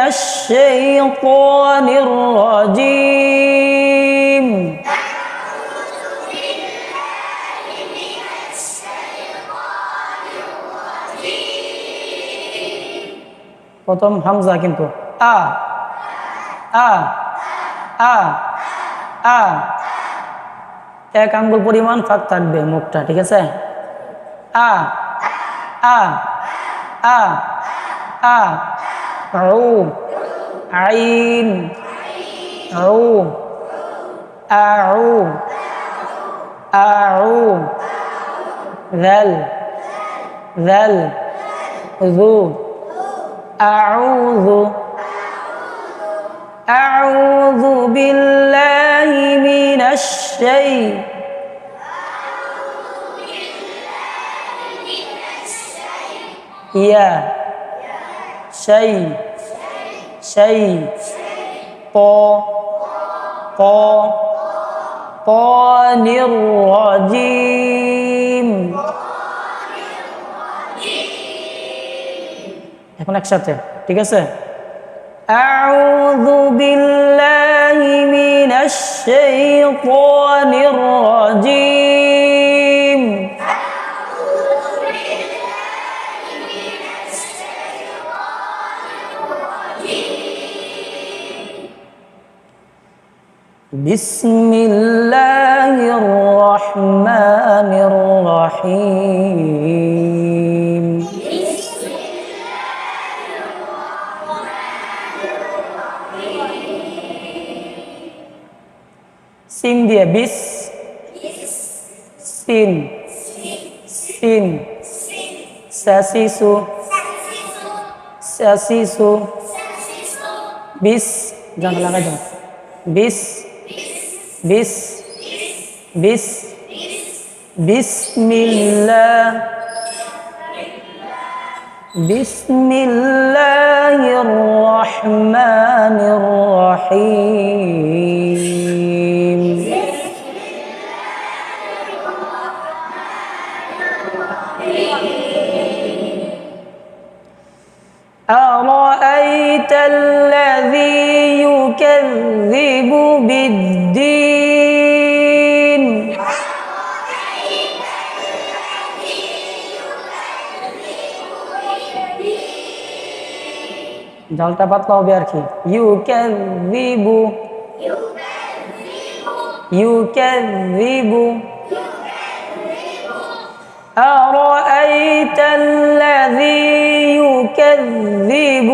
الشيطان الرجيم প্রথম হামজা কিন্তু আ আ আ আ এক আঙ্গুল পরিমাণ ফাঁক থাকবে মুখটা, ঠিক আছে? আ আ আ আ আউ আইন আউ আউ আউ যাল যাল যু আউযু আউযু বিল্লাহি মিনাশ ইয়া শাই শাই প প পানির রাজিম। এখন একসাথে, ঠিক আছে? আউযু বিল্লাহি মিনাশ শাইতানির রাজিম। বিসমিল্লাহির রহমানির রহিম। সিন দিয়ে বিস সিন সিন সাসিসু সাসিসু বিস জানা লাগাই দাও বিস বিস বিস বিসমিল্লাহ বিসমিল্লাহির রহমানির রহিম। أرأيت الذي يكذب بالدين জালটা পাতলা হবে আর কি। ইউকাযযিবু ইউকাযযিবু أرأيت الذي يكذب